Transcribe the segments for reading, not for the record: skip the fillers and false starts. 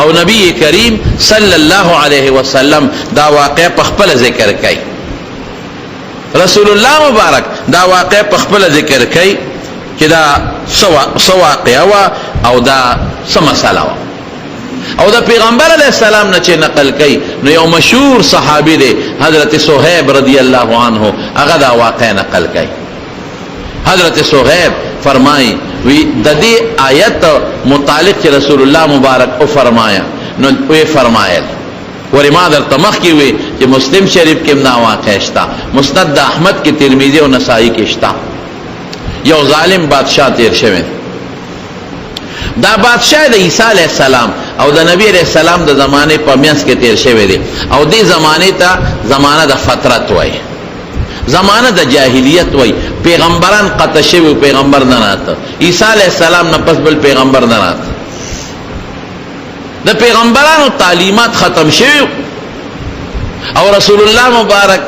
او نبی کریم صلی الله علیه وسلم دا واقع په خپل ذکر کوي. رسول الله مبارک دا واقع په خپل ذکر کوي چې دا سو واقع وا او دا سو مساله وا. او دا پیغمبر علیہ السلام نه چې نقل کوي نو یو مشهور صحابي دی حضرت صہیب رضی اللہ عنہ هغه دا واقع نقل کوي. حضرت صہیب فرمائی وی د دې آیت متعلق چې رسول الله مبارک او فرمایا نو وی فرمایل وری ما در تمخ کی وی چې مسلم شریف کې نا واقع شتا، مسند احمد کې، ترمذی او نسائی کې شتا. یو ظالم بادشاہ تیر شوی، دا بادشاہ د عیسی علیہ السلام او د نبی علیہ السلام د زمانه په میانس کې تیر شوی دی او دې زمانه ته زمانه د فترت وای، زمانه د جاهلیت وای. پیغمبران قطع شوی، پیغمبر نه راته. عیسی علیہ السلام نه پس بل پیغمبر نه راته. د پیغمبرانو تعلیمات ختم شوی او رسول الله مبارک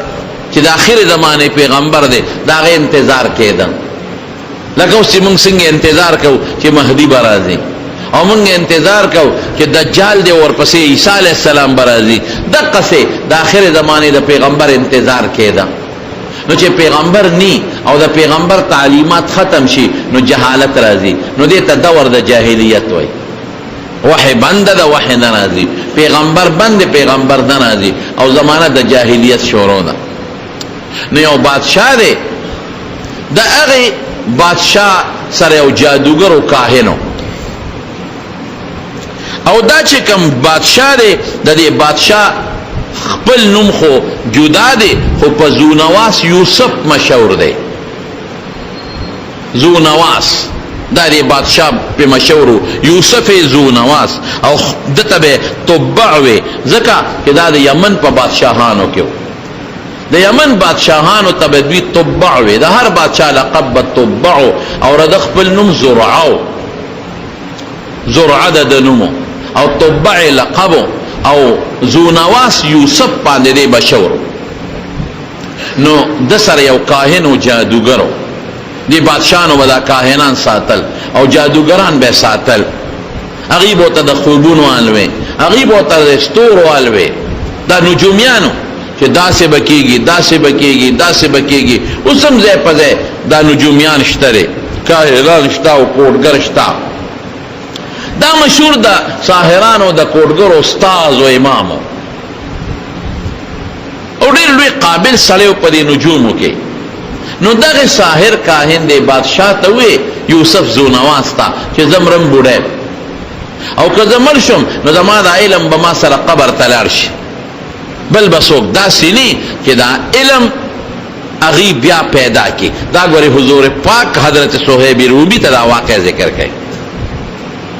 چې د اخر زمانه پیغمبر دی دا غي انتظار کېده. لکه اوس موږ څنګه انتظار کوو چې مهدی برازي او موږ انتظار کوو چې دجال دی ورپسې عیسی علیہ السلام برازي. دغه څه د اخر زمانه د پیغمبر انتظار کېده. نو چې پیغمبر نی او د پیغمبر تعلیمات ختم شي نو جهالت راځي، نو دې ته دور د جاهلیت وای. وحی بند ده، وحی نه راځي، پیغمبر بند، پیغمبر نه راځي او زمانه د جاهلیت شروع ده. نو یو بادشاہ دی، د هغه بادشاہ سره یو جادوګر او کاهن او دا چې کوم بادشاہ دی د دې بادشاہ خپل نوم خو جدا دی خو په زونواس یوسف مشهور دی. زونواس دا دی بادشاہ په مشهور یوسف زونواس او دته به تبع وي ځکه چې دا د یمن په بادشاہانو کې د یمن بادشاہانو ته دوی تبع وي. د هر بادشاہ لقب تبع او رد خپل نوم زرعو، زرعه د نومو او تبع لقبو او زونواس یوسف باندې دی بشور. نو د سره یو کاهن او جادوګرو دی بادشاہانو ودا کاهنان ساتل او جادوګران به ساتل. غیب او د خوبونو الوي، غیب او د ستورو الوي، دا نجوميانو چې داسې بکیږي، داسې بکیږي، داسې بکیږي. اوسم ځای په ځای دا نجوميان شته، کاهنان شته او کوډګر شته. دا مشهور دا ساحرانو د کوډګرو استاد او امام او ډېر لوی قابل سړی په دې نجومو کې. نو دغه ساحر کاهن دی بادشاہ ته وی یوسف زونواس ته چې زمرم بوډه او که زمر شم نو زما د علم به ما سره قبر ته لاړ شي، بل بسوک داسې نه چې دا علم اغي بیا پیدا کی. دا ګوري حضور پاک حضرت صہیب رومی ته دا واقع ذکر کوي.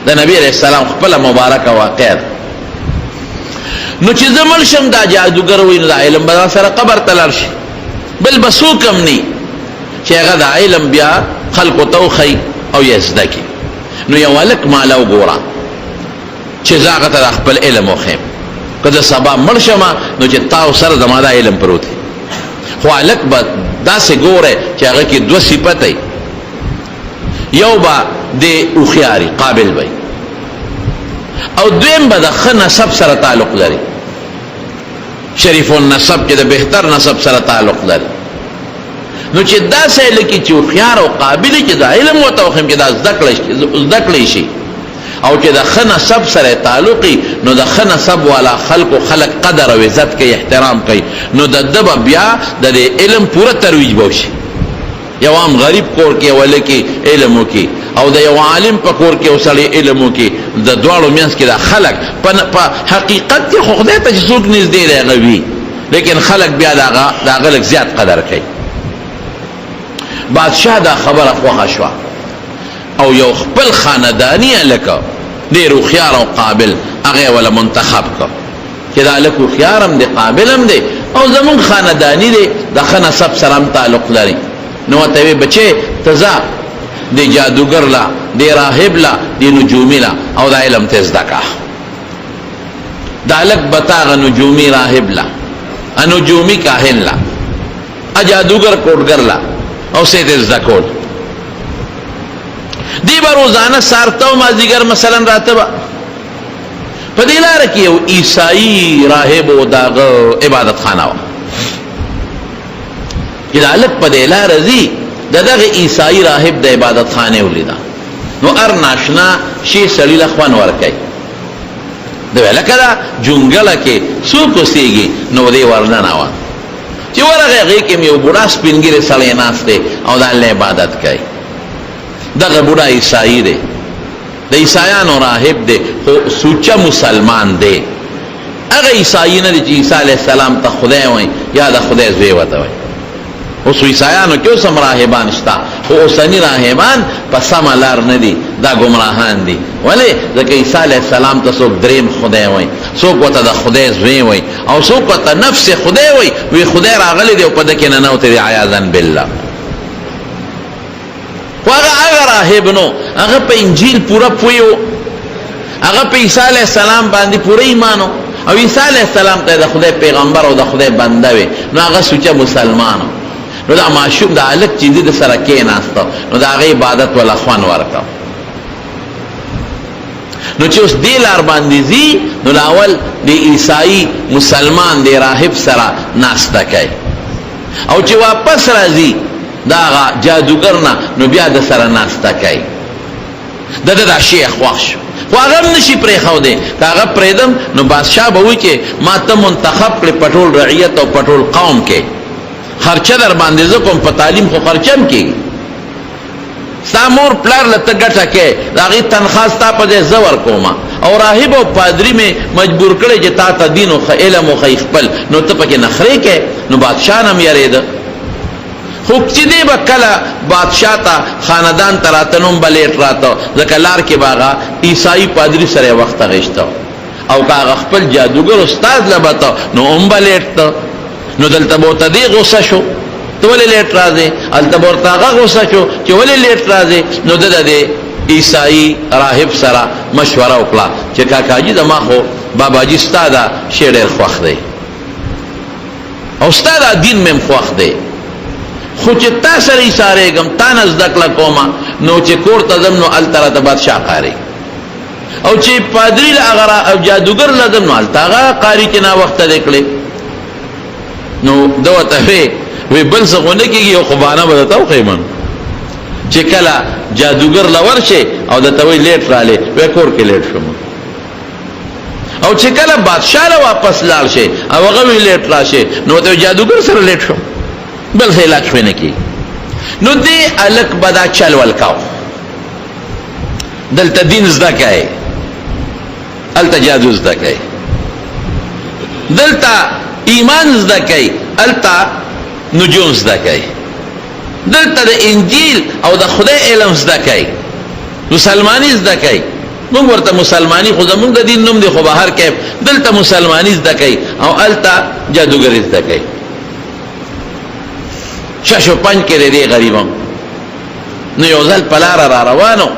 د نبی علیہ السلام خپل مبارک واقع. نو چې زمل شم دا جادوګر وای نو دا علم به سره قبر ته لاړ شي، بل بسوکم نی چې هغه دا علم بیا خلق توخی او یزدکی. نو یو ولک مالا وګورا چې زاغه ته خپل علم وخیم کله سبا مرشما نو چې تاسو سره زما دا علم پروت خو الک به داسې ګوره چې هغه کې دوه صفته یو با د اوخیاری قابل وي او دویم به د ښه نسب سره تعلق لري، شریف النسب کې د بهتر نسب سره تعلق لري. نو چې داسې لکه چې اوخیار او قابل چې د علم او توخیم کې دا زده کړی شي او چې د ښه نسب سره تعلقي نو د ښه نسب والا خلق قدر او عزت کوي، احترام کوي. نو د دبا بیا د علم پوره ترویج بوشي. یو عام غریب کور کې ولکه علم وکي او د یو عالم په کور کې وسړي علم وکي، د دواړو مینس کې د خلق په حقیقت کې خو خدای ته څوک نږدې دی غوي، لیکن خلق بیا دا غلق زیات قدر کوي. بادشاہ دا خبره خوښه شوه او یو خپل خاندانی لکه ډېر هوښیار او قابل هغه ولا منتخب کړ چې دا لکه هوښیار هم دی، قابل هم دی او زمونږ خاندانی دی، د ښه نسب سره هم تعلق لري. نو ورته وی بچې ته ځه د جادوګر لا، د راهب لا، د نجومي لا او دا علم ته زده کړه. دا لک بتاغه نجومي راهب لا، نجومي کاهن لا، جادوګر کوډګر لا او سید زده کول. دی به روزانه سارته او مازدیګر مثلا راته به په دې لاره کې یو عیسائی راهب او داغه عبادت خانه و چې دا هلک په دې لاره ځي د دغه عیسائی راهب د عبادت خانې ولیده نو هر ناشنا شي سړي له خوند ورکوي د لکه دا جونګله کې څوک اوسېږي نو دې ورننوه چې ورغی هغې کې مې یو بوډا سپین ږیری سړی ناست دی او د الله عبادت کوي دغه بوډا عیسائی دی د عیسایانو راهب دی خو سوچه مسلمان دی هغه عیسائی نه دی چې عیسی علیه السلام ته خدای وایي یا د خدای زوی ورته وایي اوس عیسایانو کې اوس هم راهبان شته خو اوسني راهبان په سمه لار نه دي دا ګمراهان دي ولې ځکه عیسی علیه السلام ته څوک دریم خدای وایي څوک ورته د خدای زوی وایي او څوک ورته نفس خدای وایي وی خدای راغلی دی او په ده کې ننوتی دی عیاذا بالله خو هغه راهب نو هغه په انجیل پوره پوه و هغه په عیسی علیه السلام باندې پوره ایمان و او عیسی علیه السلام ته د خدای پیغمبر او د خدای بنده وي نو هغه سوچه مسلمان و نو دا معشوق دا هلک چې د سره کېناسته نو د هغې عبادت ولا خوند ورکړه نو چې اوس دې لار باندې ځي نو اول د عیسائی مسلمان د راهب سره ناسته کوي او چې واپس راځي دا هغه جادوګر نه نو بیا د سره ناسته کوي د ده دا شی خوښ شو خو هغه هم نشي پرېښودی که هغه پرېږدم نو بادشاه به وایي چې ما ته منتخب کړې په ټول رعیت او په ټول قوم کې خرچه در باندې زه کوم په تعلیم خو خرچه هم کېږي ستا مور پلار له ته ګټه کې د هغې تنخوا ستا په ځای زه ورکوم او راهب او پادري مې مجبور کړی چې تا ته دین او علم وښیي خپل نو ته پکې نخرې کې نو بادشاه نه هم یارېده خو چې دی به کله بادشاه ته خاندان ته راته نو هم به لیټ راته ځکه لار کې به هغه عیسائی پادري سره یې وخت اخېسته او که هغه خپل جادوګر استاد له به ته نو هم به لیټ ته نو دلته به ورته دی غوسه شو ته ولې لیټ راځې هلته به ورته هغه غوسه شو چې ولې لیټ راځې نو ده د دې عیسائی راهب سره مشوره وکړه چې کاکاجي زما خو باباجي ستا دا شی ډېر خوښ دی او ستا دا دین مې هم خوښ دی خو چې تا سره ایسارېږم تا نه زده کړه کومه نو چې کور ته ځم نو هلته راته بادشاه قاري او چې پادري له هغه او جادوګر له ځم نو هلته هغه قاري چې ناوخته دی کړې نو ده ورته وی بل څه خو نه کېږي یو خو بهانه به درته وښیم چې کله جادوګر له ورشې او درته وایي لیټ رالې وی کور کې لیټ شوم او چې کله بادشاه له واپس لاړ شي او هغه وی لیټ راشي نو ته جادوګر سره لیټ شوم بل څه علاج شوی نه کېږي نو دې هلک به دا چل ولکاو دلته دین زده کوي هلته جادو زده کوي دلته ایمان زده کوي هلته نجوم زده کوي دلته د انجیل او د خدای علم زده کوي مسلمانی زده کوي موږ ورته مسلمانی خو زمونږ د دین نوم دی خو به هر کیف دلته مسلمانی زده کوي او هلته جادوګري زده کوي شش و پنج کې دی غریبم نو یو ځل په لاره را روانو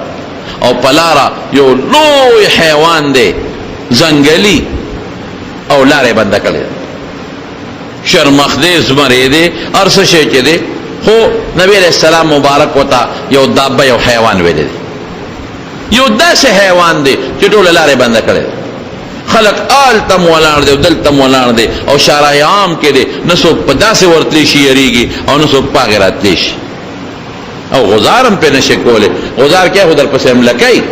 او په لاره یو لوی حیوان دی ځنګلي او لاره بنده کړې شرمخ دی زمری دی هر څه شی چې دی خو نبی علیہ السلام مبارک وتا یو دابه یو حیوان ویلی دی یو داسې حیوان دی چې ټوله لارې بنده کړې خلق آلته ولاړ دی او دلته ولاړ دی او شارع عام کې دی نه څوک په داسې ورتلی شي یریږي او نه څوک په هغې راتلی شي او غزار هم پرې نشي کولی غزار کې خو در پسې حمله کوي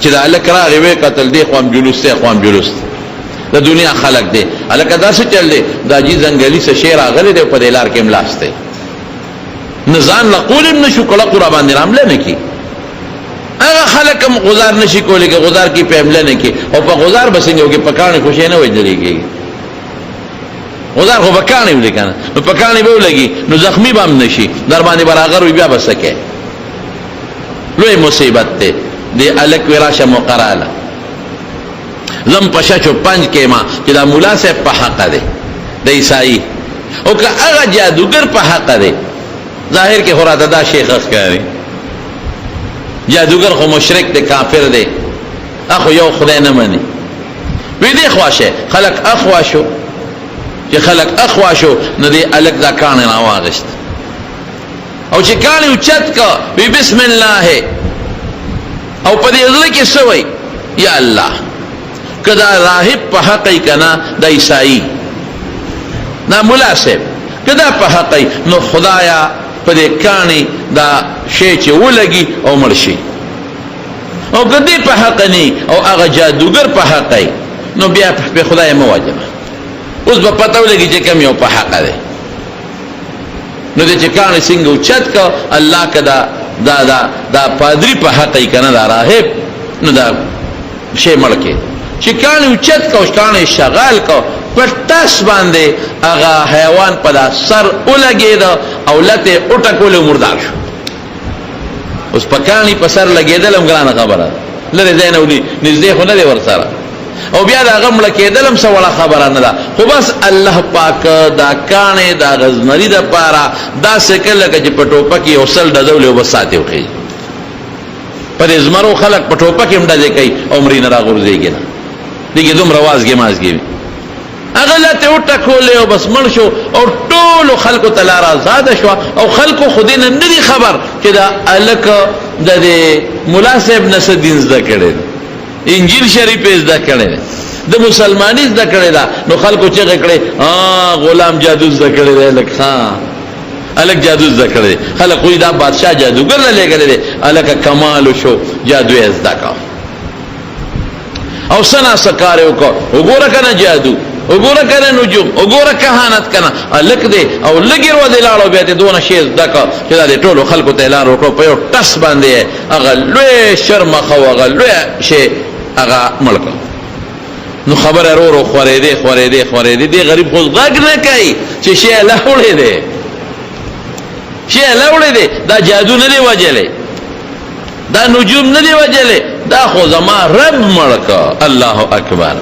چې دا هلک راغی ویې کتل دی خو هم جلوس دی خو هم جلوس دی د دنیا خلق دی هلکه داسې چل دی دا جي ځنګلي څه شی راغلی دی په دې لار کې هم لاس دی نه ځان له قول هم نشو کړه قرا باندې حمله نه کي هغه خلک هم غزار نشي کولی که غزار کې په حمله نه کي او په غزار به څنګه وکړي په کاڼي خو شی نه وژلېږي غزار خو په کاڼي ولي که نه نو په کاڼي به ولګي نو زخمي به هم نشي در باندې به راغر وي بیا به څه کوې لوی مصیبت دی دې هلک وی راشه مقراله زم په شچو پنج کې ما چې دا مولا صاحب په حقه دی د عیسائی او که هغه جادوګر په حقه دی ظاهر کې خو راته دا شیخ ښکاري جادوګر خو مشرک دی کافر دی اخو یو خدای نه مني وی دی خواشه خلق اخوا شو چې خلق اخوا شو نو دی هلک دا کاڼی راواغېست او چې کاڼی اوچت که وی بسم الله او په دې زړه کې څه وی یا الله کدا راهب په حق کنا د عیسائی نا مناسب کدا په حق نو خدایا په دې کانی دا شی چې ولګي او مرشي او کدی په حق نه او هغه جادوګر په حق نو بیا په خدای مواجبه اوس په پته ولګي چې کوم یو په حق دی نو دې چې کانی څنګه اوچت کا الله کدا دا پادری په حق کنه دا راهب نو دا شی ملکه چې کانی اوچت کا او کانی شغال کا پټاس باندې هغه حیوان په سر ولګید او لته اٹکول مردار شو اوس پکانی په سر لګیدلم ګرانه خبره لره زینولي نږدې خو نه دی ورسره او بیا دا غم لکېدلم څه وړه خبره نه ده خو بس الله پاک دا کانې دا غزنري د پاره دا سکل لکه چې په ټوپک کې یو سل ډزولې او بس ساتې وخی پر زمرو خلق په ټوپک کې ډزې کوي او مړي نه راغورځېږي نه دغه دومره وازګې مازګې هغه لته وټکولې او بس مړ شو او ټول خلکو ته لار آزاد شو او خلکو خودی نه ندي خبر چې دا الک د مولا صاحب نصدین زده کړي انجیل شریف زده کړي د مسلمانۍ زده کړي دا نو خلکو چې کړي غلام جادو زده کړي دی لکه الک جادو زده کړي خلک وې دا بادشاہ جادوګر لګړي دی الک کمال شو جادو یې زده کا او سنا سکار وکړه وګوره کنه جادو وګوره کنه نجوم وګوره کهانت کنه الک دی او لګیر و دی لاړو بیا ته دونه شی زده کا چې دا ټولو خلکو ته اعلان وکړو په یو ټس باندې هغه لوی شرم خو هغه لوی شی هغه ملک نو خبر ورو خورې دی غریب خو غږ نه کوي چې شی الله وړي دی شی الله وړي دی دا جادو نه دی وجلې دا نجوم نه دی وجلې دا خو زما رب ملک الله اکبر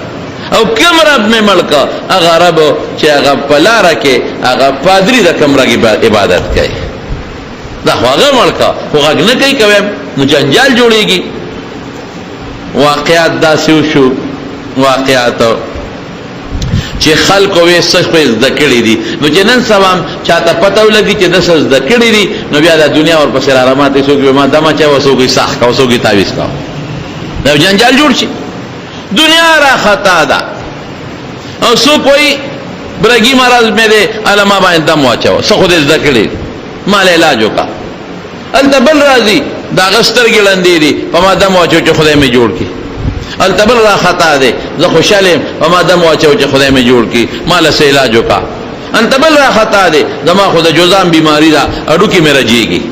او کوم رب می ملک هغه رب چې هغه پلاره کې هغه پادری د کمره عبادت کوي دا هغه ملک خو غږ نه کوي کوي نو جنجال جوړيږي واقعات داسې شو واقعات چې خلکو وې سخت ذکرې دي نو چې نن سبا چاته پته ولګي چې د سس ذکرې دي نو بیا د دنیا ور پسې راماتې سوګي ما دما چا وسوګي صح کا وسوګي تعويذ کا نو جنجال جوړ شي دنیا را خطا ده او سو کوئی برګي مرض مې ده علما باندې دم واچو څه خو دې ذکرې مال علاج وکا التبل راضي دا غستر ګلندې دي په ما دم واچو چې خدای مې جوړ کی التبل را خطا ده زه خوشاله په ما دم واچو چې خدای مې جوړ کی مال سه علاج وکا انتبل را خطا ده زما خود جوزام بیماری دا اډو کې مې رجيږي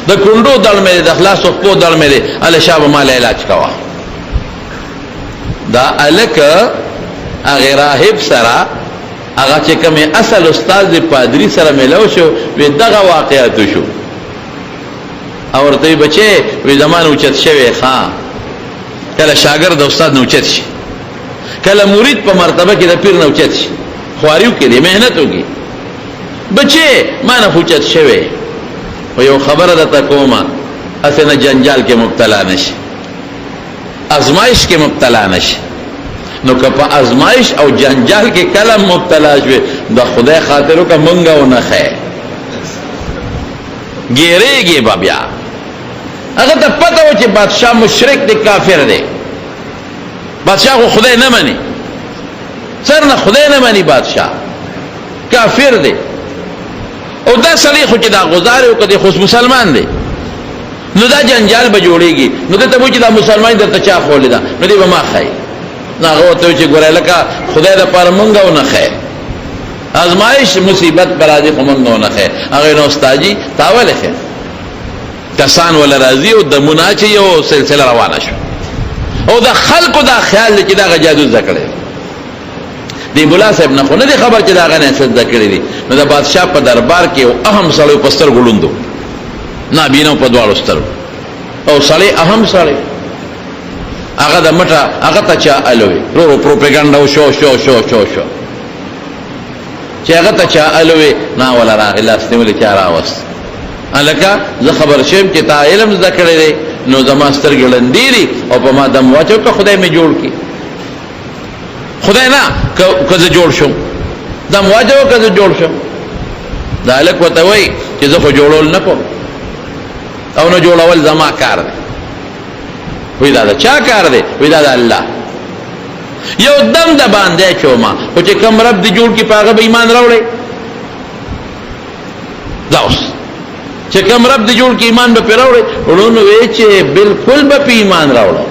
د کندو دل مې د اخلاص او په دل مې ال شاب مال علاج کوا دا الک اغه راهب سره هغه چې کوم اصل استاد دی پادری سره ملو شو وی دغه واقعیت شو او ورته بچي وی زمانه اوچت شوی ښا کله شاګرد استاد نو اوچت شي کله مرید په مرتبه کې د پیر نو اوچت شي خواریو کې دی مهنت وکي بچي ما نه اوچت شوی و یو خبره ده کومه اسنه جنجال کې مبتلا نشي ازمائش کې مبتلا نشي نو که په ازمائش او جنجال کې کلم مبتلا شوي د خدای خاطرو کا منګو نه خې ګیرېږي بیا هغه ته پته و چې بادشاہ مشرک دی کافر دی بادشاہ خو خدای نه مانی سر نه خدای نه مانی بادشاہ کافر دی او دا سړی خو چې دا گزار او کدي خو مسلمان دی نو دا جنجال به جوړيږي نو ته وایي چې دا مسلمان درته چا خولې دا نو دی به ما خای نه هغه ته چې ګورای لکه خدای د پر مونږ نه خای ازمائش مصیبت برادي کومنګ نه خای هغه نو استادجی تاول خای کسان ول راضي او د مناچ یو سلسله روانه شو او د خلکو دا خیال چې دا جادو ذکر دی مولا صاحب نه خو نه دی خبر چې دا غنه څه ذکر دي نو د بادشاہ په دربار کې اهم سړی پستر ګلوندو نا بینو په دواړو ستر او سړی اهم سړی هغه د مټه هغه ته چا الوي رو پروپاګاندا او شو چې هغه ته چا الوي نا ولا راغی لاسته ولې چا راوست الکه زه خبر شم چې تا علم ذکر دی نو زما سترګلندې دي او په ما دم واچو که خدای می جوړ کی خدای نه که جوړ شم دم واچو که جوړ شم دا الک وته وای چې زه خو جوړول نه کوم او نه جوړول زما کار دی وی دا چا کار دی؟ وی دا الله. یو دم د باندې چوما او چې کوم رب دی جوړ کی پاغه به ایمان راوړي. دا اوس چې کوم رب دی جوړ کی ایمان به پیراوړي ورونو وی چې بالکل به ایمان راوړي.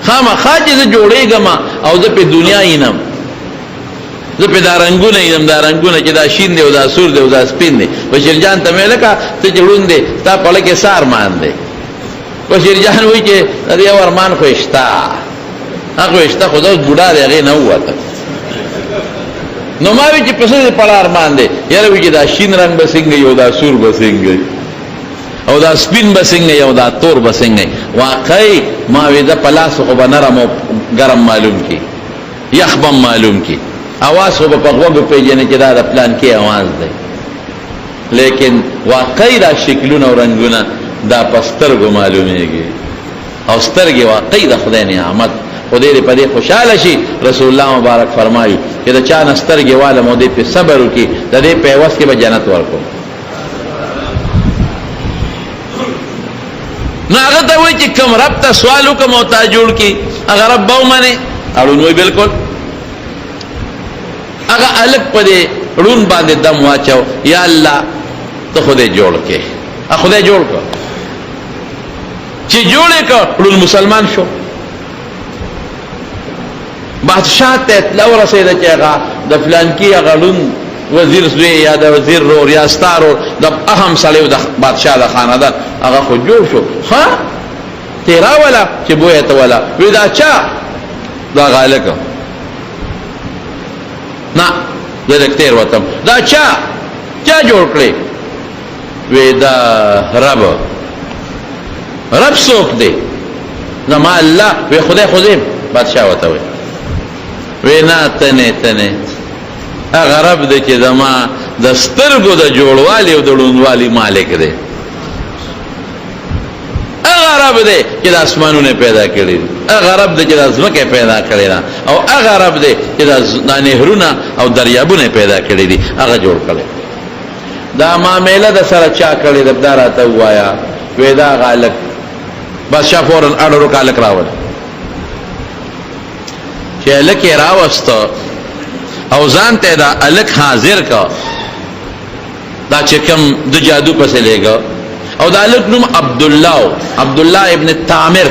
خامخا چې زه جوړېږم او زه په دنیا اینم، زه په دا رنګونه اینم، دا رنګونه چې دا شین دی او دا سور دی او دا سپین دی. بشیر جان ته مې لکه ته جوړون دی تا په لکه سار مان دی. بشیر جان وی چې دا یو ارمان خو اشتا هغه اشتا خو دا بوډا دی هغه نه وته. نو ما وی چې پسې په ارمان دی یاره وی چې دا شین رنگ به څنګه یو دا سور به څنګه او دا سپین بسنگه یو دا تور بسنگه. واقعی ما ویده پلاس خو با نرم و گرم معلوم کی، یخ بم معلوم کی، آواز خو با پغوگ پیجنه که دا پلان کی آواز ده. لیکن واقعی دا شکلون و رنگون دا پسترگو معلومه گی او سترگی واقعی دا خدای نعمت خدای دی پدی خوشحال شي. رسول الله مبارک فرمایي چې دا چا نسترګي والا مو دې په صبر وکي د دې په واسطه کې به جنت ورکو. نو هغه ته وایي چې کوم رب ته سوال وکم او تا جوړ کی هغه رب به ومني اړون وي بالکل. هغه الګ پدې رون باندې دم واچو یا الله ته خدای جوړ کې خدای جوړ کو چې جوړې کو رون مسلمان شو. بادشاہ ته اطلاع ورسېده چې هغه د فلان کې هغه لون وزیر زوی یا د وزیر رور یا ستارو د اهم سړی د بادشاہ د خاندان هغه خو جوړ شو. ها تیرا ولا چې بوې ته ولا وی دا چا دا غالک نه ډایرکټر وته دا چا جوړ کړی وی دا رب څوک دی زما الله وی خدای بادشاہ وته وی نه تنه هغه رب دی چې زما د سترګو د جوړوالي او د ړوندوالي مالک دی. هغه رب دی چې د اسمانونه پیدا کړي، هغه رب دی چې د ځمکه پیدا کړي او هغه رب دی چې د نهرونه او دریابونه پیدا کړي دي هغه جوړ کړي. دا معامله د سره چا کړي د دراته وایا وې دا غالک بادشاہ فورن اډرو کالک راوړ چې لکه راوسته او ځان ته دا الک حاضر کا دا چې کوم د جادو پسې لګا او دا الک نوم عبد الله ابن تامر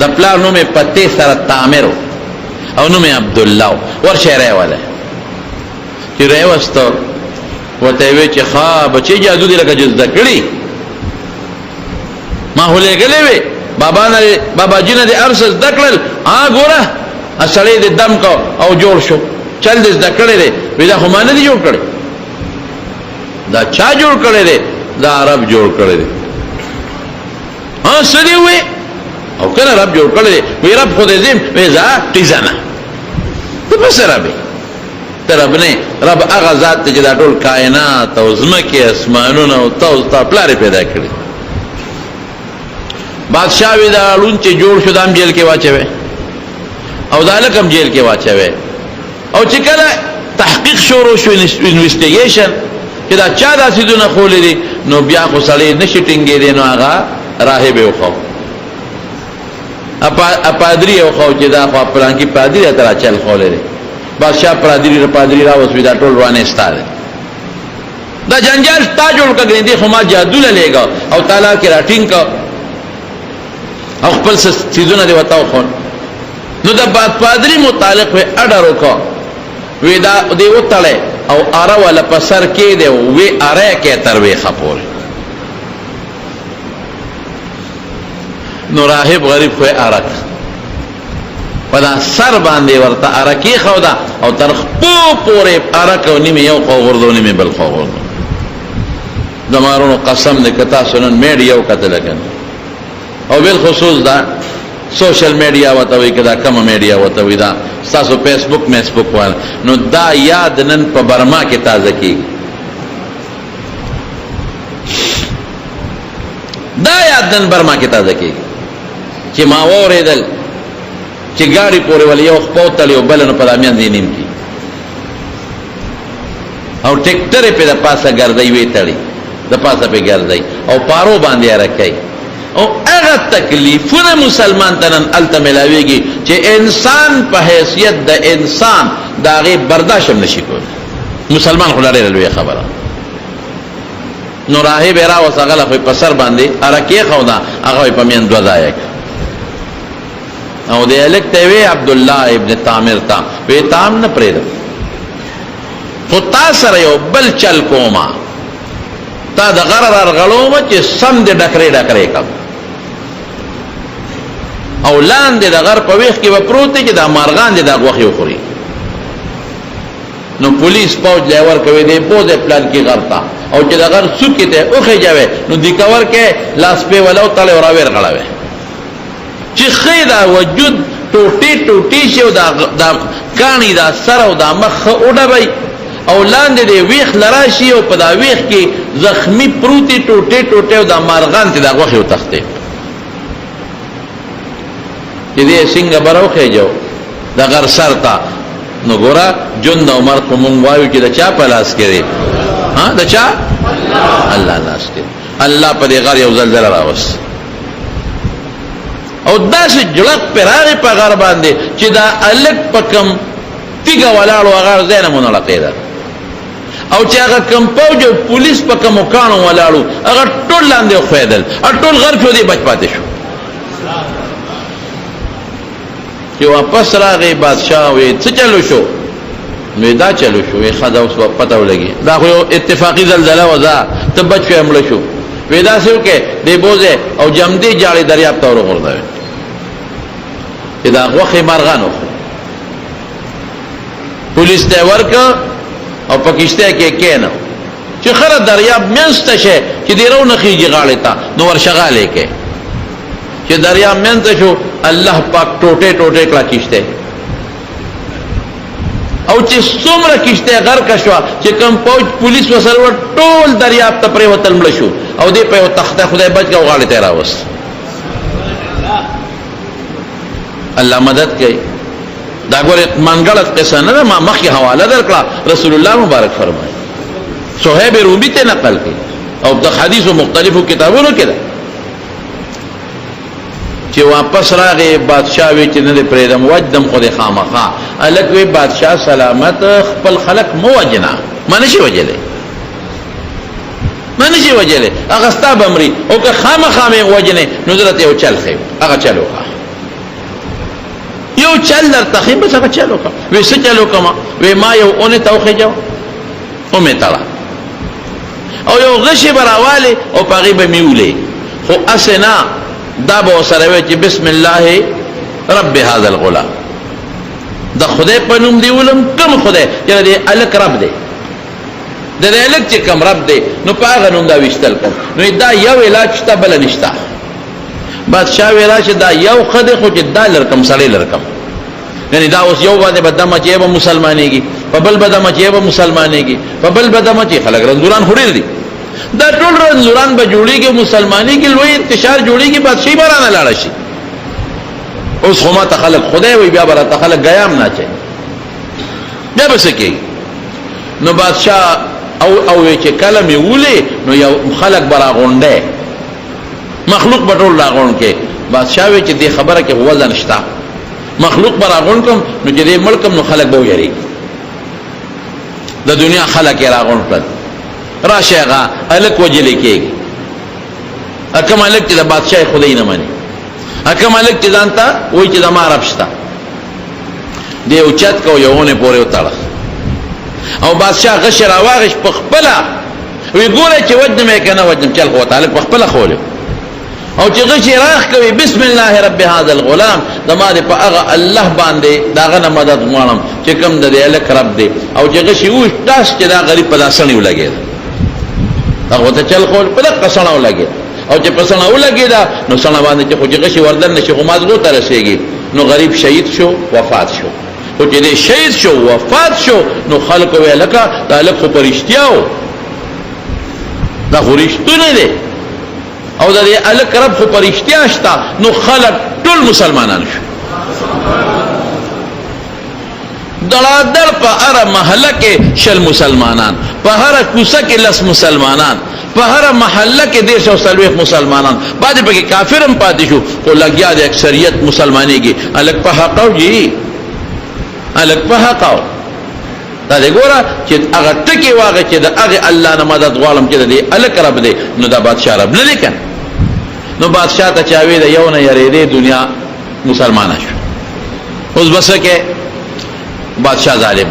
د پلار نوم پته سره تامر او نوم عبد الله ورشه راواله چې راوستو وته وی چې ښا بچي جادو دی لکه جز دکړي ما هولې غلې وی بابا جن دې ارسز دکړل ګوره اصلي دې دم کو او جوړ شو چل دې دکړې دې وی دا خو ما نه دی جوړ کړی دا چا جوړ کړی دی دا عرب جوړ کړی دی. سړي وی او کنه رب جوړ کړی دی وی رب خو دې زم وی ځا تیزانه ته بس رب ته رب نه رب هغه ذات چې دا ټول کائنات او زمکه اسمانونه او تاسو ته پلار پیدا کړی. بادشاہ وی دا لون چې جوړ شو دام جیل کې واچوي او دا لکم جیل کې واچوي او چې کله تحقیق شروع شو انویسټیګیشن چې دا چا داسې دونه خولې دي نو بیا خو سړی نشي ټینګېدی نو هغه راهب یې وخو پادري یې وخو چې دا خو پلانکي پادري ته راچل خولې دي. بادشاہ پادري راوسوي دا ټول روانې ستا دی دا جنجال تا جوړ کړی دی خو ما جادو لګا او تعالی کې راټینګ کا او خپل څیزونه دی وتاو خو نو دا پادري متعلق وي اډر وکړه وی دا دی وتړې او اره ولا پسر کې دی وی اره کې تر وی خپور نو راهب غریب خو اره پدا سر باندې ورته اره کې خو دا او تر خپو پورې اره کو نیمه یو خو غردو نیمه بل خو غردو دمارونو قسم دې کتا سنن میډیا او کتل کن او بل خصوص دا سوشل میډیا وتوي کدا کم میډیا وتوي دا تاسو فیسبوک وال نو دا یاد نن په برما کې تازه کی دا یاد نن برما کې تازه کی چې ما اوریدل چې ګاډي پورې ولې یو خپوتل یو بل نه پدامیان دي نیم کی او ټیکټر په د پاسه ګرځي وی تړي د پاسه په ګرځي او پارو باندې راکای او هغه هغه تکلیفونه مسلمان ته نن الته ملاویږي چې انسان په حیثیت د انسان د هغې برداشت هم نشي کولی. مسلمان خو ډېره لویه خبره. نو راهب یې راوست، هغه له خو په سر باندې هره کېښوده، هغه یې په میان دوه ځایه کړه. او دې هلک ته وی عبدالله ابن طامر ته وی تا هم نه پرېږدم، خو تا سره یو بل چل کومه، تا د غره رارغړومه چې سم دې ډکرې ډکرې کړم، او لاندې د غر په ویښ کې به پروت دی چې دا مارغان دې دا غوښې وخوري. نو پولیس پوج لی ورکوي دی بوځې پلان کې غر ته، او چې د غر څوکې ته وخېجوې نو دیکور کې لاس پې ولو تړی او راویر غړوې چې ښې دا وجود ټوټې ټوټې شي، او دا کاڼي دا سر او دا مخ ښه وډبئ، او لاندې دې ویښ لرا شي، او په دا ویښ کې زخمي پروتې ټوټې ټوټې، او دا مارغان ته دا غوښې وتښتې. چې دې څنګه به راوخېجو د غر سر ته، نو ګوره جند او مرګ خو مونږ وایو چې د چا په لاس کې دی؟ د چا؟ الله لاس کې. الله په دې غر یو زلزله راوست، او داسې جړق پې راغی په غر باندې چې دا هلک په کم تیږه ولاړ و، هغه ځای نه منړقېده، او چې هغه کم پوج او پولیس په کمو کاڼو ولاړو، هغه ټول لاندې وښوېدل، ټول غر کې دی بچ پاتې شو. چې واپس راغی بادشاه وی څه چلو شو؟ نو دا چلو شو. وی ښه دا اوس پته ولګي، دا خو یو اتفاقي زلزله وه، ته بچ شوې مړه شو. وی داسې وکړې دې بوځې او جمدې جاړې دریاب ته ورغورځوې چې دا غوښې مارغان وخوري. پولیس ته یې ورکړه او په کښتۍ کې یې کېنو چې خره دریاب منځ ته شی چې دې رونخېږي غاړې ته، نو ورشغالې کې چې دریاب منځ ته شو، الله پاک ټوټې ټوټې کړه کښتۍ، او چې څومره کښتۍ غرقه شوه چې کوم پوج پولیس ورسره وه ټول دریاب ته پرېوتل، مړه شو، او دې په یو تخته خدای بچ کړه او غاړې ته یې راوست. الله مدد کوي. دا ګورې منګړه قصه نه ده، ما مخکې حواله درکړه، رسول الله مبارک فرمایي، صهیب رومي ته نقل کړي، او د حدیثو مختلفو کتابونو کې ده چې واپس راغی بادشاه وی چې نه دې پرېږدم، وجدم خو دې خامخا. هلک وی بادشاه سلامت، خپل خلک مه وجنه، ما نشي وجلی، ما نشي وجلی، هغه ستا به مري، او که خامخا مې وجنې نو زه درته یو چل ښیم، هغه چل وکړه، یو چل درته ښیم، بس هغه چل وکړه. وی څه چل وکړم؟ وی ما یو اونې ته وخېجو، ومې تړه، او یو غشي به راوالې او په هغې به مې ولې، خو هسې نه، دا به ورسره وی چې بسم الله رب هذا الغلام، د خدای په نوم دی ولم، کوم خدای چې د هلک رب دی، د دې هلک چې کوم رب دی، نو په هغه نوم دا ویشتل کوم. نو دا یو علاج شته، بله نشته. بادشاه وی راشه دا یو ښه دی، خو چې دا لرکم سړی لرکم، یعنې دا اوس یو باندې به دمه چې به مسلمانېږي، په بل به دمه چې به مسلمانېږي، په بل به دمه چې خلک رنځوران خو ډېر دي، دا ټول رنځوران به جوړېږي، مسلمانېږي، لوی انتشار جوړېږي، بادشاهي به رانه لاړه شي. اوس خو ما ته خلک خدای وي، بیا به راته خلک ګیام نه اچوي، بیا به څه کېږي؟ نو بادشاه او چې کله مې ولې نو یو خلک به راغونډی، مخلوق به ټول راغونډ کې. بادشاه وی چې دې خبره کې وزن شته، مخلوق به راغونډ کړم نو چې دې مړ کړم نو خلک به ویریږي. د دنیا خلک یې راغونډ کړل، راشه هغه هلک وجلی کېږي، کوم هلک چې د بادشاه خدای نه مني، کوم هلک چې ځان ته وایي چې زما رب شته، دې اوچت کو یو اونې پورې وتړه، او بادشاه غشې راواغېش په خپله، وی ګوره چې وجنم یې که نه وجنم، چل خو ورته هلک په خپله خولی، او چې غشې راخ کوي بسم الله رب هذا الغلام، زما دې په هغه الله باندې د هغه نه مدد غواړم چې کوم د دې هلک رب دی، او چې غشې ووش ټاس چې دا غریب په دا سڼې ولګېده، هغه ورته چل خول په دقه سڼه ولګېده، او چې په سڼه ولګېده نو سڼه باندې چې خو چې غشې وردن نه شي خو مازغو ته رسېږي، نو غریب شهید شو، وفات شو. خو چې دې شهید شو، وفات شو، نو خلکو وی لکه دا هلک خو په رښتیا و، دا خو رښتونه دی، او د دې هلک رب خو په رښتیا شته، نو خلک ټول مسلمانان شو. دړادړ په هر محله کې شل مسلمانان، په هر کوڅه کې لس مسلمانان، په هر محله کې 140 مسلمانان، بعد پکې کافر هم پاتې شو، خو لګیا د اکثریت مسلمانېږي. الګ په حقاو جی، الګ په حقاو. دا دې ګوره چې هغه ټکی واغه چې د هغه الله نه مدد غواړم چې دې الګ رب دې، نو دا بادشاہ رب نه لیکن. نو بادشاہ ته چاوي د یو نه یریدې دنیا مسلمانه شو. اوس بس کې بادشاہ ظالم،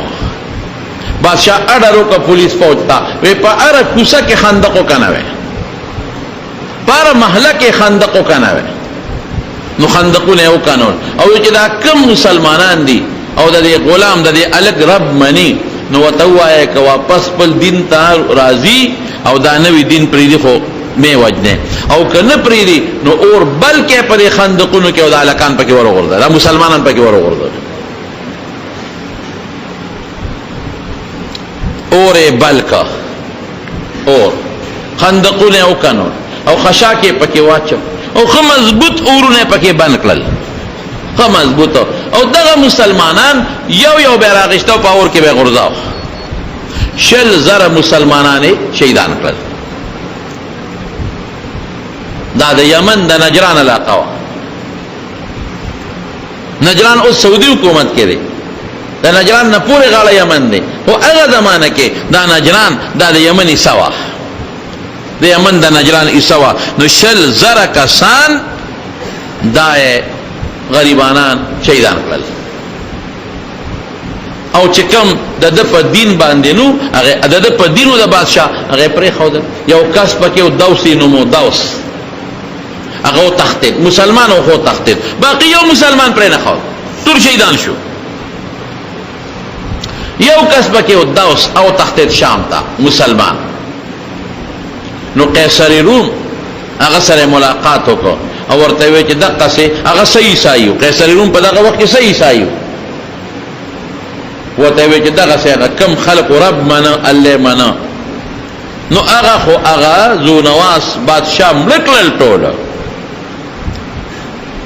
بادشاہ اډرو کا پولیس پہنچتا وی په ار کوڅه کې خندقو کنه وي، پر محله کې خندقو کنه وي. نو خندقونه یو قانون او چې دا کم مسلمانان دي او د غلام د الګ رب منی، نو وتوای ک واپس خپل دین ته راضی او دا نوی دین پریدي خو می وجنه، او کنه پریدي نو اور بلکې پر خندقونو کې او د الکان پکې ورغورځه، دا مسلمانان پکې ورغورځه. اور بلکا اور خندقونه او کنو او خشاکه پکې واچو او خو مضبوط اورونه پکې بند کړل، خو مضبوط. او دغه مسلمانان یو یو بیراغشتو په اور کې به غرزاو، شل زره مسلمانانه شهیدان کړل. دا د یمن د نجران علاقه وا، نجران اوس سعودي حکومت کې دی، د نجران نه پورې غاړه یمن دی، او هغه زمانه کې دا نجران دا د یمن ایسوا، د یمن د نجران ایسوا. نو شل زره کسان دا غریبانان شهیدان کړل. او چې کوم د په دین باندې نو هغه د په دینو د بادشاہ هغه پرې خو یو کس پکې او دوسی نومو دوس هغه تختید، مسلمان او خو تختید، باقی یو مسلمان پرې نه خو ټول شهیدان شو. یو کس پکې او دوس او تختید شام ته مسلمان. نو قیصر روم هغه سره ملاقات وکړ او ورته وی چې دغه څه هغه صحیح عیسایو، قیصر روم په دغه وخت کې صحیح عیسایو، ورته وی چې دغه څه کم خلق رب منا الله منا. نو هغه خو هغه زو نواس بادشاہ ملکل ټول،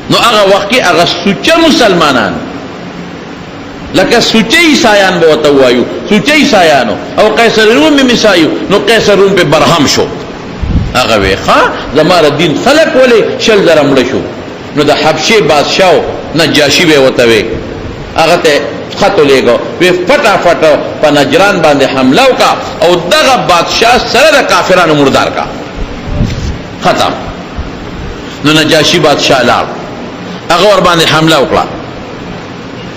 نو هغه وخت کې هغه سوچ مسلمانان لکه سوچي عیسایان به وته وایو، سوچي عیسایانو او قیصر روم می عیسایو. نو قیصر روم په برهم شو، هغه وی ښا زماره دین خلق ولې شل زره مړ شو. نو د حبشه بادشاہ نجاشی به وته وی، هغه ته خط لګو وی فټافټ په نجران باندې حمله وکا او دغه بادشاہ سره د کافرانو مردار کا ختم. نو نجاشی بادشاہ لاړ، هغه ور باندې حمله وکړه.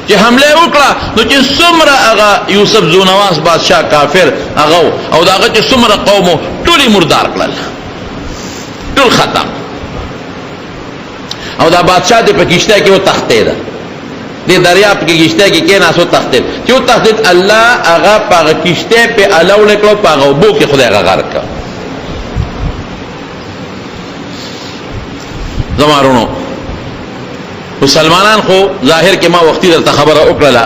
چې حمله وکړه نو چې څومره هغه یوسف زونواس بادشاہ کافر هغه او داغه چې څومره قوم ټول مردار کړل، ټول ختم. او دا بادشاہ د پکشته کې و تختې ده، د دریاب کې کشته کې کې ناسو تختې چې و تختې الله هغه په کشته په الو لیکلو په هغه بو کې خدای هغه غرق کړ. زمارونو مسلمانان خو ظاهر کې ما وختي درته خبره وکړه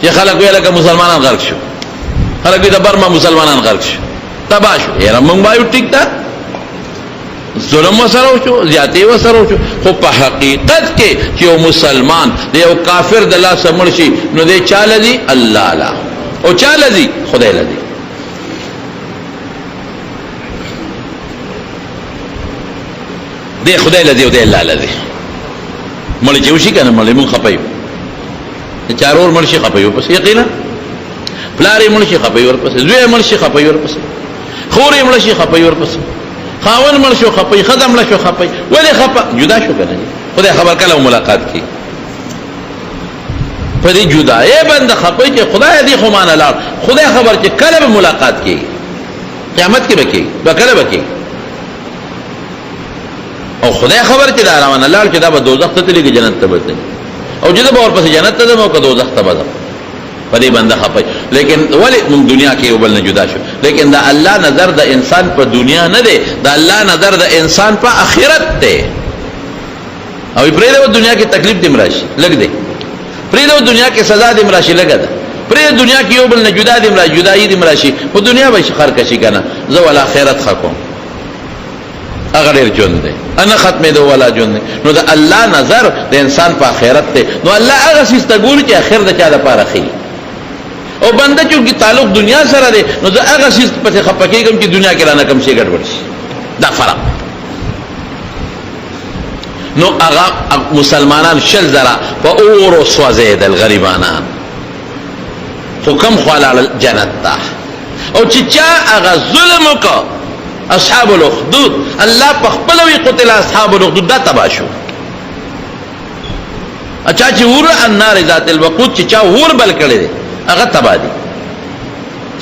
چې خلک ویل که مسلمانان غرق شو، خلک د برما مسلمانان غرق شو، تبا شو. یاره مونږ وایو ټیک ده، ظلم وسره وشو، زیاتې وسره وشو، خو په حقیقت کې چې یو مسلمان د یو کافر د لاسه مړ شي نو دی چا لذي الله لا او چا لذي خدای لذي. دی خدای لذي او دی الله لذي. مړ چې وشي کنه مړ مون خپایو، چارور مړ شي خپایو، پس یقینا پلاری مړ شي خپایو، پس زوی مړ شي خپایو، پس خورې مړ شي خپایو، پس خاون مړ شو خپای، خدام مړ شو خپای. ولې خپا جدا شو کنه خدای خبر کله ملاقات کی په دې جدای بند خپای چې خدای دې خو مان لاړ، خدای خبر چې کله به ملاقات کی قیامت کې بکی به کله بکی، او خدای خبر چې دا روان لاړ چې دا به دوزخ ته تللی جنت ته وځي، او چې دا به ورپسې جنت ته ځم او که دوزخ ته وځم په دې بنده خپای. لیکن ولی موږ دنیا کې یو بل نه جدا شو، لیکن دا الله نظر د انسان په دنیا نه دی، دا الله نظر د انسان په آخرت دی. او پرې د دنیا کې تکلیف دې مراشي لګ دی، پرې د دنیا کې سزا دې مراشي لګ ده، پرې دنیا کې یو بل نه جدا دې مراشي، جدایي دې مراشي، په دنیا به خر کشي کنه زه ول آخرت خکم اگر ډیر جون دی انا ختمه دو ولا جون دی. نو دا الله نظر د انسان په آخرت دی. نو الله هغه سیسته ګوري چې آخر د چا د پاره خي او بنده چې تعلق دنیا سره دی نو زه هغه شي پسې خپه کېږم چې دنیا کې رانه کم شي ګډوډ شي. دا فرق. نو هغه مسلمانان شل زره په اور وسوځېدل غریبانان خو کم خواله جنت ته. او چې چا هغه ظلم وکړ اصحاب الاخدود الله په خپل وی قتل اصحاب الاخدود دا تبا شو. اچھا چې ور النار ذات الوقود چې چا ور بل کړي دي هغه تبا دي.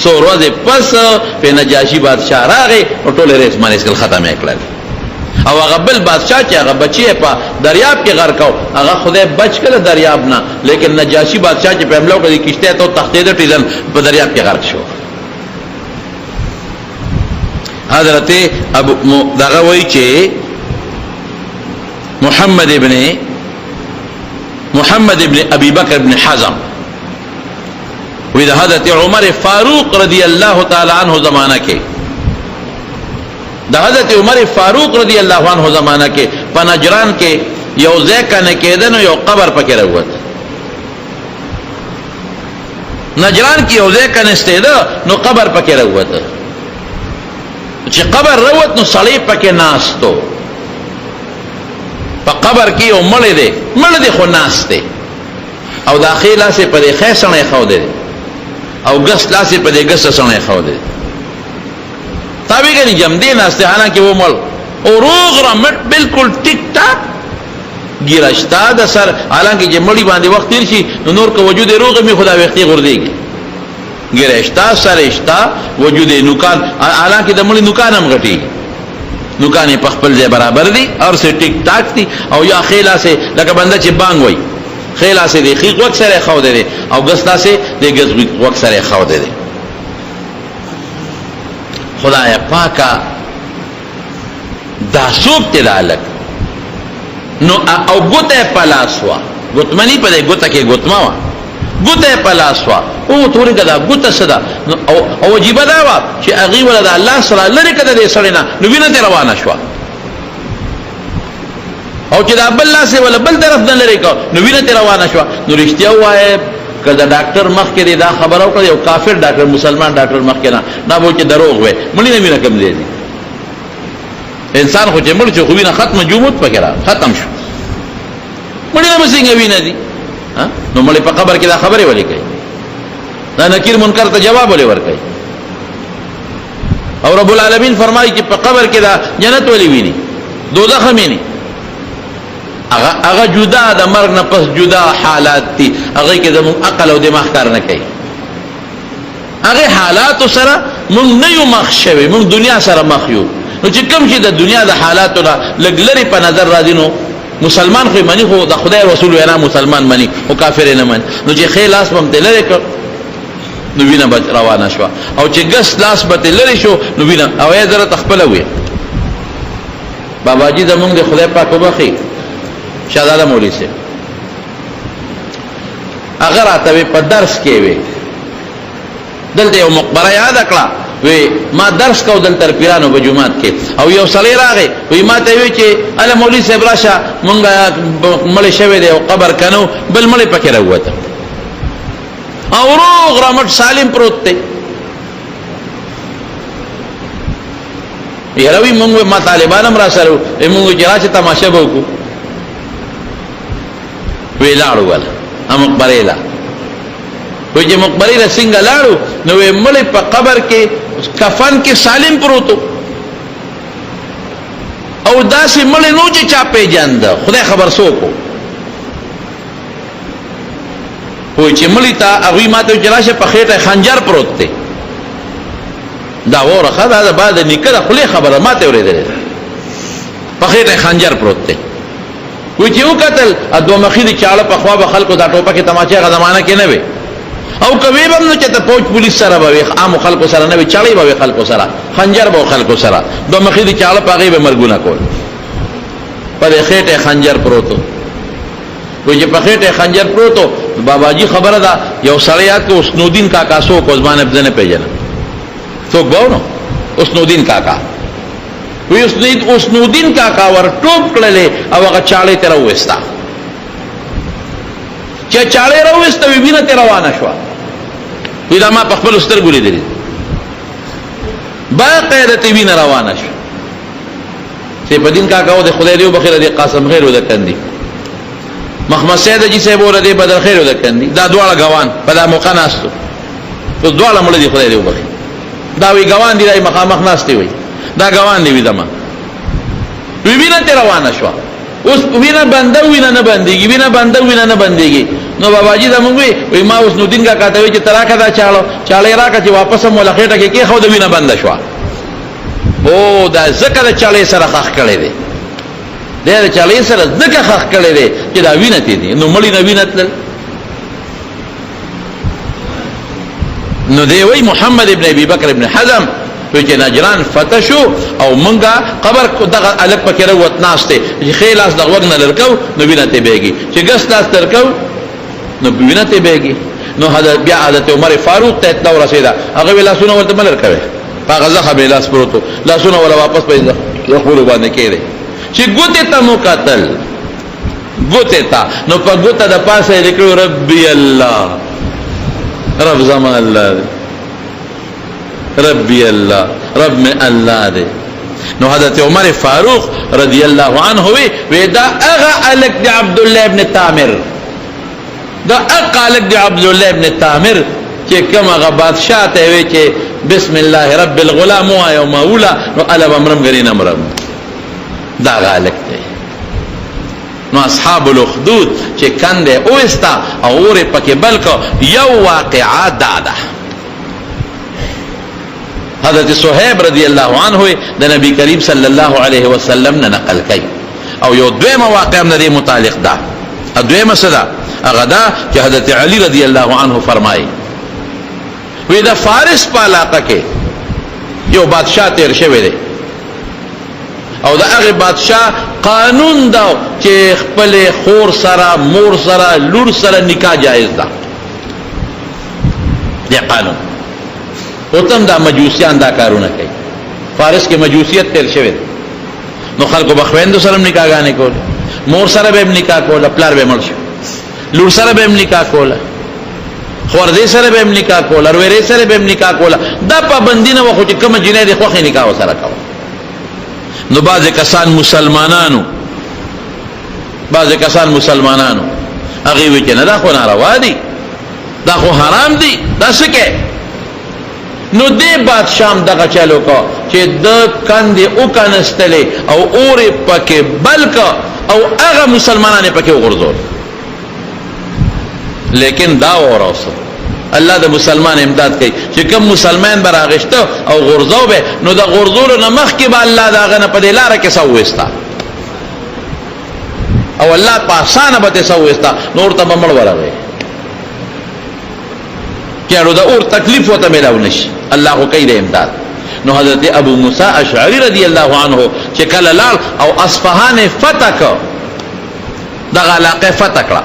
سو ورځې پس په نجاشي بادشاہ راغی او ټول ریس باندې اسکل ختمه کړل. او هغه بل بادشاہ چې هغه بچی په دریاب کې غرق کاو هغه خدای بچ کړ دریاب نه، لیکن نجاشي بادشاہ چې په حمله وکړي کشته ته تختې د ټیزن په دریاب کې غرق شو. حضرت ابو دغه وایي چې محمد ابن ابي بکر ابن حزم وی د حضرت عمر فاروق رضی اللہ تعالی عنہ زمانہ کې د حضرت عمر فاروق رضی اللہ عنہ زمانہ کې په نجران کې یو ځای کنه کېدنو یو قبر پکې راووت. نجران کې یو ځای کنه ستېده نو قبر پکې راووت. چې قبر راووت نو سړی پکې ناستو. په قبر کې یو مړ دی خو ناست دی او داخله سه په خې سړی خو دی او ګس لاسه په دې ګس سړی خو دی. تابع کنی جم دی ناسته حالانکه وہ مل او روغ رمٹ بالکل ٹک ٹاک گیرشتا دا سر حالانکه جب مڑی باندې وقت تیر شي نو نور که وجود روغ می خدا وقتی غردیگی گیرشتا سرشتا وجود نکان حالانکه دا مڑی نکان هم غٹی نکان پخپل زی برابر دی اور سے ٹک ٹاک دی او یا خیلا سے لکه بنده چه بانگ وی خیلا سے دی خیق وقت سر خود دی او گستا سے دی گز وقت سر خود دی. خدای پاکا دا سوک تلالک نو او گوته پلاسوا گوتمنی پا ده گوته که گوتماوا گوته پلاسوا او توری کدا گوته صدا او وجیبه داوا چه اغیب ولده اللہ صلی لری کدا ده سرنا نو وینا تی روانه شوا او چه دا بل لاسه ولا بل طرف دن لری که نو وینا تی روانه شوا. نو رشتیا ہوا ہے که دا ډاکټر مخ کې دا خبر او کړ یو کافر ډاکټر مسلمان ډاکټر مخ کې نه وو چې دروغ وي مړی نه کم دی انسان خو چې مړ چې خو وینه ختمه جمعوت پکړه ختم شو مړی نه مسینګ وینه دي نو مړی په قبر کې دا خبره ولي کوي دا نکیر منکر ته جواب ولي ور کوي. او رب العالمین فرمایي چې په قبر کې دا جنت ولي ویني دوزخ هم ویني. اغا جدا دا مرگ نه پس جدا حالات تی اغا که زمون عقل او دماغ کار نکی اغا حالاتو سره من نیو مخ شوی من دنیا سره مخ یو نو چې کم چې د دنیا د حالاتو لگ لری پا نظر را دی نو مسلمان خوی منی خو دا خدای رسول وینا مسلمان منی و کافر نمانی نو چې خیل لاس بم تی لری کر نو وینا با روانه شوا او چې گس لاس با تی لری شو نو وینا او ای ذرا تخپل ہوئی بابا جی زمون دی خدای پاک بخی شہزادہ مولی سے اگر آتا وی پا درس کے وی دلتے یو مقبرہ یاد اکڑا وی ما درس کو دل تر پیرانو بجماعت کے او یو صلی راغی وی ما تاوی چے علی مولی سے براشا منگا ملی شوی دے او قبر کنو بل ملی پکی رہو تا او روغ رمٹ سالم پروت تے یہ روی منگو ما طالبانم را سرو وی منگو جرا چے تماشا بوکو وی لاړو ولا مقبره لا وی چې مقبره لا څنګه لاړو نو وی مړ په قبر کې کفن کې سالم پروتو او داسې مړ نو چې چا پیژاند خدای خبر سوکو وی چې مړ تا هغه ماته جلاشه په خېټه خنجر پروت دی دا وره خدای دا بعد نکره خله خبره ماته ورېدل په خېټه خنجر پروت دی وی چې وکتل ادو مخې دي چاړه په خوا به خلکو دا ټوپه کې تماچه غ زمانہ کې نه وي او کوي بم نو چې ته پوج پولیس سره به عام خلکو سره نه وي چړې به خلکو سره خنجر به خلکو سره دو مخې دي چاړه پاغي به مرګونه کول پر خېټه خنجر پروتو وی چې په خېټه خنجر پروتو بابا جی خبره ده یو سړیات کو اسنودین کاکا سو کو ځمانه بزنه پیژنه څوک باونو اسنودین کاکا وی اسنودین کاکا ور ټوپ کړلې او هغه چاړې تر وستا چې چاړې راوسته وینه تر روانه شو وی دا ما په خپل سترګو لیدلې باقاعده تی وینه روانه شو سیف الدین کاکا و د خدای دیو بخیر د قاسم خیر و د کندی محمد سید جی صاحب ور د بدر خیر و د کندی دا دواړه غوان په دا موقع ناستو تو دواړه مړ دي خدای دیو بخیر دا وی غوان دی دای مخامخ ناشته وي دا غوان دی دما وینه تی روانه شو اوس وینه بنده وینه نه بنديږي وینه بنده وینه نه بنديږي نو بابا جی دا مونږ وی ما اوس نو دین کا کاته وی چې تراکه دا چاله راکه چې واپس مولخېټه کې خو د وینه بنده شو او دا ذکر چاله سره خخ کړي دي دا چاله سره ذکر خخ کړي دي چې دا وینه تی دي نو مړی نه وینه تل نو دی وی محمد ابن ابي بکر ابن حزم چې نجران فتح شو او منګه قبر دغه الک پکې وروت ناشته چې خیلاس د وګ نه لرکو نو وینه ته بیږي چې ګس لاس ترکو نو وینه ته بیږي نو حضرت بیا حضرت عمر فاروق ته اطلاع رسیدا هغه ویلا سونه ورته ملر کوي هغه ځخه به لاس پروتو لاسونه ولا واپس پیدا خپل باندې کېره چې ګوته ته مو قتل ګوته ته نو په ګوته د پاسه لیکو ربي الله رب زمان الله ربی اللہ رب میں اللہ دے نو حضرت عمر فاروق رضی اللہ عنہ وی دا اغا علق دی عبداللہ ابن تامر دا اغا علق دی عبداللہ ابن تامر چه کم اغا بادشاہ تیوی چه بسم اللہ رب الغلام آیا مولا نو علب امرم گرین امرم دا اغا علق دی نو اصحاب الاخدود چه کندے اوستا اور پک بلکو یو واقعات دادا حضرت صہیب رضی اللہ عنہ د نبی کریم صلی اللہ علیہ وسلم نے نقل کی او یو دویمه واقعه نه دی متعلق ده دویمه صدا اغدا چې حضرت علی رضی اللہ عنہ فرمایي وی دا فارس په علاقه کې یو بادشاہ تیر شوی دی او دا هغه بادشاہ قانون دا چې خپل خور سره مور سره لور سره نکاح جائز ده دی قانون اوتم دا مجوسیان دا کارونه کوي فارس کې مجوسیت تیر شوی نو خلکو بخویندو سره نکاح غانې کول مور سره به نکاح کول پلار به مړ شو لور سره به نکاح کول خوردې سره به نکاح کول ورې سره به نکاح کول دا پابندی نه وخت کوم جنې د خوخه نکاح سره کول نو بعض کسان مسلمانانو هغه وی چې نه دا خو ناروا دي دا خو حرام دي دا څه کې نو دې بادشاہ دغه چالو کو چې د کندې او کنستلې او اورې پکې بلک او هغه مسلمانانه پکې وګرځول لیکن دا ورسره الله د مسلمان امداد کوي چې کوم مسلمان براغشته او غرزو به نو د غرزولو نه مخ کې به الله داغه نه په لار کې سوېستا او الله په اسانه به سوېستا نور ته بمړ ورغی کیانو دا اور تکلیف وته ملاو نشي الله کوي د امداد نو حضرت ابو موسی اشعری رضی اللہ عنہ چې کله لال او اصفهان فتح کو دغه علاقه فتح کړه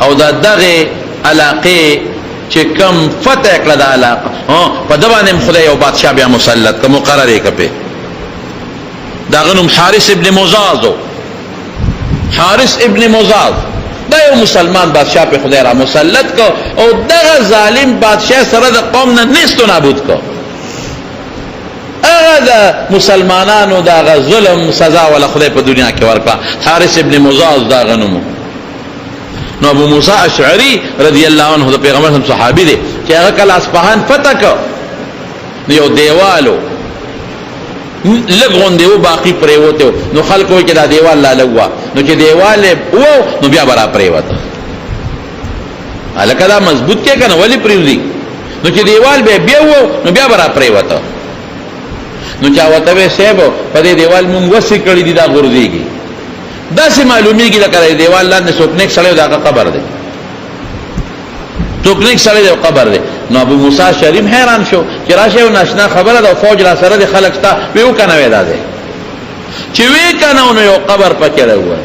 او دا دغه علاقه چې کم فتح کړه د علاقه په دبانې خدای او بادشاہ بیا مسلط کوم مقرره کپه دا غنم حارث ابن مزاز دا یو مسلمان بادشاہ په خدای را مسلط کو او دغه ظالم بادشاہ سره د قوم نه نست نابود کو هغه مسلمانانو دا ظلم سزا ولا خدای په دنیا کې ورکړه حارث ابن مزاز دا غنمو نو ابو موسی اشعری رضی اللہ عنہ د پیغمبر هم صحابی دی چې هغه کله اصفهان فتح کو یو دیوالو لګون دیو باقی پریوته نو خلکو چې دا دیوال لا لوا نو چې دیوال وو نو بیا برا پریوته الکه دا مضبوط کې کنه ولی پریوزی نو چې دیوال به بیا وو نو بیا برا پریوته نو چا وته به سیبو په دې دیوال مونږ وسی کړی دی دا غورځيږي دا سه معلومیږي لکه دیوال لاندې څوک سړی دا قبر دی څوک سړی دا قبر دی نو ابو موسی شریم حیران شو چې راشه او ناشنا خبره دا فوج را سره د خلک تا ویو کنه ودا دی چې وی کنه نو یو قبر پکې راوړ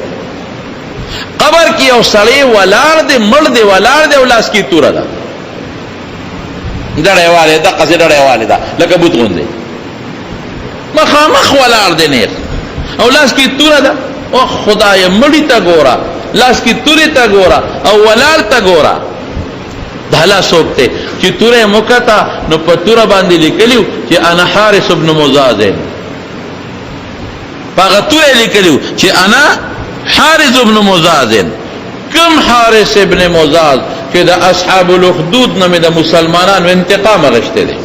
قبر کې یو سړی ولار دی مړ دی ولار دی او لاس کې تور ده ډړېواله دا قصې ډړېواله دا لکه بوت غوندې مخامخ ولار دی نه او لاس کې تور ده او خدای مړی تا ګورا لاس کې توري تا ګورا او ولار تا ګورا دهلا سوکتے چی تورے مکتا نو پا تورا باندی لکلیو چی انا حارس ابن مزازن پاگا تورے لکلیو چی انا حارس ابن مزازن کم حارس ابن مزاز کہ دا اصحاب الاخدود نمی دا مسلمانان و انتقام رشتے دے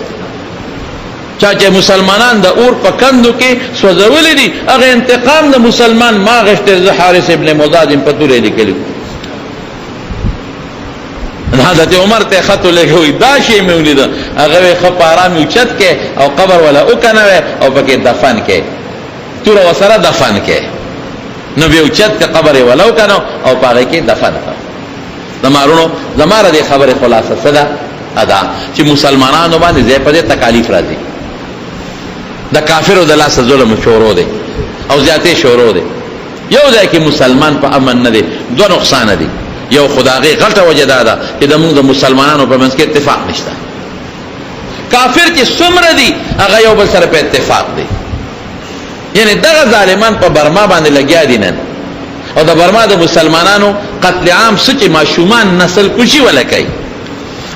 چاچے مسلمانان دا اور پکندو کے سوزولی دی اگر انتقام دا مسلمان ما غشتے دا حارس ابن مزاز ان پتورے لکلیو حضرت عمر تے خطو لے گئی دا شی میں ولیدا اگر خپ آرامی اچت کے او قبر والا اکنوے او پکی دفن کے تورا وسرا دفن کے نبی اچت کے قبر والا اکنو او پاگے کے دفن کا زمارونو زمارا دے خبر خلاصہ صدا ادا چی مسلمانانو باندې زی پدے تکالیف راځي دا کافر د لاس ظلم شورو دے او زیاته شورو دے یو ځای کې مسلمان په امن نه دي دو نقصان دي یو خدای غلطه وجه دادا چې د موږ د مسلمانانو په منځ کې اتفاق نشته کافر چې څومره دي هغه یو بل سره په اتفاق دي یعنی دغه ظالمان په برما باندې لګیا دي نن او د برما د مسلمانانو قتل عام سچ ماشومان نسل کشي ولا کوي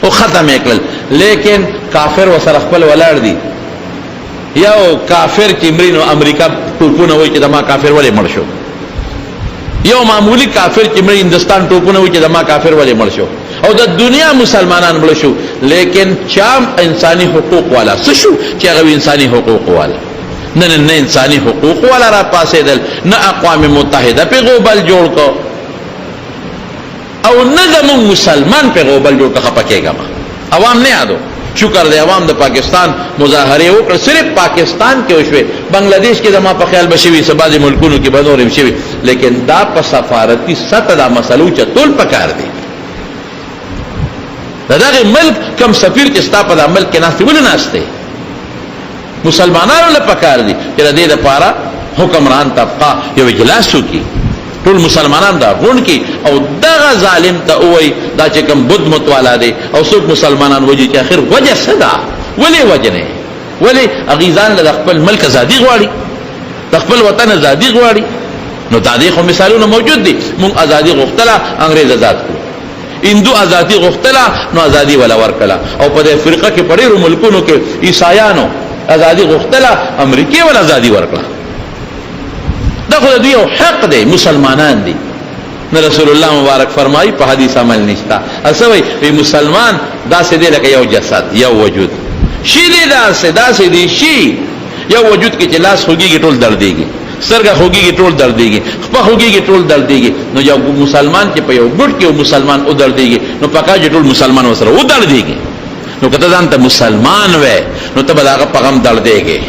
او ختم کړل لیکن کافر وسره خپل ولاړ دي یو کافر چې مرینو امریکا ټوپونه وای چې د ما کافر ولې مړ شو یو معمولی کافر چې مړ هندستان ټوپونه وای چې د ما کافر ولې مړ شو او د دنیا مسلمانان مړ شو لیکن چام انساني حقوق والا څه شو چې هغه انساني حقوق والا نه انساني حقوق والا را پاسېدل نه اقوام متحده په غوبل جوړ کو او نه زمون مسلمان په غوبل جوړ کا پکېګا عوام نه یادو شکر دے عوام دا پاکستان مظاہرے وکړ صرف پاکستان کې وشوي بنگلاديش کې دما په خیال بشوي سبازي ملکونو کې بدورم شوي لیکن دا په سفارتي سطح دا مسلو چتول پکار دي دغه ملک کم سفیر چې ستا په عمل کې ناشته ول ناشته مسلمانانو له پکار دي چې د دې لپاره حکمران طبقه یو اجلاس وکړي ټول مسلمانان دا غون کی او دغه ظالم ته وای دا چې کوم بد متوالا دی او څوک مسلمانان وږي چې اخر وجه صدا ولی وجنه ولی اغیزان له خپل ملک ازادي غواړي د خپل وطن ازادي غواړي نو دا دي خو مثالونه موجود دي مونږ ازادي غوښتله انګريز آزاد کړو هندو ازادي غوښتله نو ازادي ولا ورکړه او په دې فرقه کې پړېرو ملکونو کې عیسایانو ازادي غوښتله امریکای ولا ازادي ورکړه دا خو دوی یو حق دی مسلمانان دي نو رسول الله مبارک فرمایي په حدیث عمل نشتا اسوي وی مسلمان داسې دی لکه یو جسد یو وجود شی دی داسې دی شی یو وجود کې چې لاس خوږي ټول درديږي سرګه خوږي ټول درديږي خپه خوږي ټول درديږي نو یو مسلمان چې په یو ګډ کې مسلمان او درديږي نو پکا چې ټول مسلمان وسره او درديږي نو کته ځان ته مسلمان وې نو ته به هغه پیغام درديږي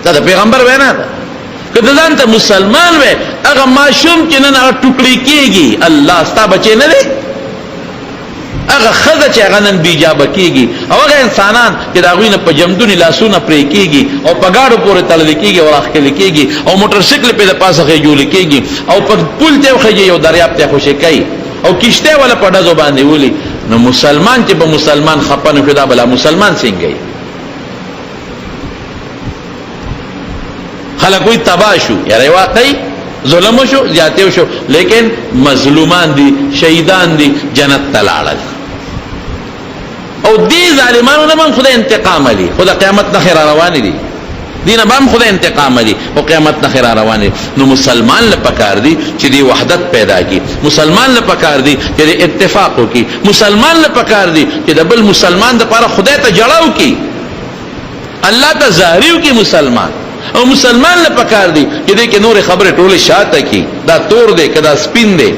دا پیغمبر وینا کته ځان ته مسلمان وې هغه ماشوم چې نن هغه ټوکړي کېږي الله ستا بچي نه دی هغه خزه چې هغه نن بیجابه کېږي او هغه انسانان چې دا غوینه په جمدونی لاسونه پرې کېږي او په گاډو پورې تړل کېږي او راخل کېږي او موټر سایکل په پاسه کې جوړ کېږي او په پل ته خېږي یو دریاب ته خوشی کوي او کشته ولا په دزو باندې ولي نو مسلمان چې په مسلمان خپنه خدا بلا مسلمان څنګه خلق کوئی تباہ شو یاره واقعی ظلم شو زیاته شو لیکن مظلومان دي شهیدان دي جنت تلاړل او دې ظالمانو نه من خدای انتقام علي خدای قیامت نه خیر روان دي دینه بام خدای انتقام علي او قیامت نه خیر روان دي نو مسلمان له پکار دي چې دی وحدت پیدا کی مسلمان له پکار دي چې اتفاق وکي مسلمان له پکار دي چې د بل مسلمان د لپاره خدای ته جړاو کی الله ته ظاهریو کی مسلمان او مسلمان له پکار دی چې دې کې نور خبره ټوله شاته کی دا تور دی کدا سپین دی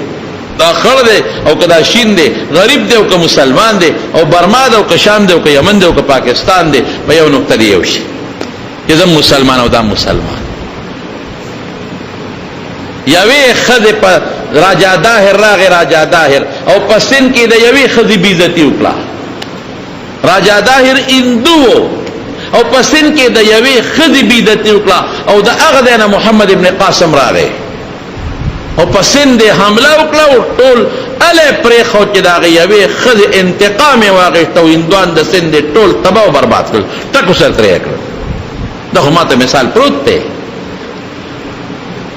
دا خړ دی او کدا شین دی غریب دی او که مسلمان دی او برما دی او که شام دی او که یمن دی او که پاکستان دی په یو نقطه دی یو شي چې زم مسلمان او دا مسلمان یوې خدای په راجا داهر راغی راجا داهر او پسین کې د یوې خدای بیزتی وکړه راجا داهر هندو او پسین کې د یوې خدای بیدتی وکړه او د هغه دینه محمد ابن قاسم راغی او پسین دې حمله وکړه او ټول اله پرې خو چې دا یوې خدای انتقام واغښت او هندوان د سند ټول تباہ او برباد کړ ټکو سر ترې کړ دا ماته مثال پروت دی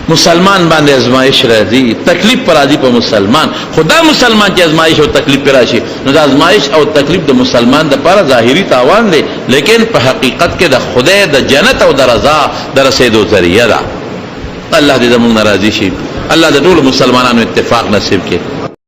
مسلمان باندې ازمایش راځي، تکلیف پر راځي په مسلمان. خدا مسلمان چې ازمایش او تکلیف پر راشي نو د ازمایش او تکلیف د مسلمان د لپاره ظاهري تاوان دی، لیکن په حقیقت کې د خدای د جنت او د رضا د رسیدو ذریعہ ده. الله دې زموږ راضي شي. الله د ټول مسلمانانو اتفاق نصیب کړي.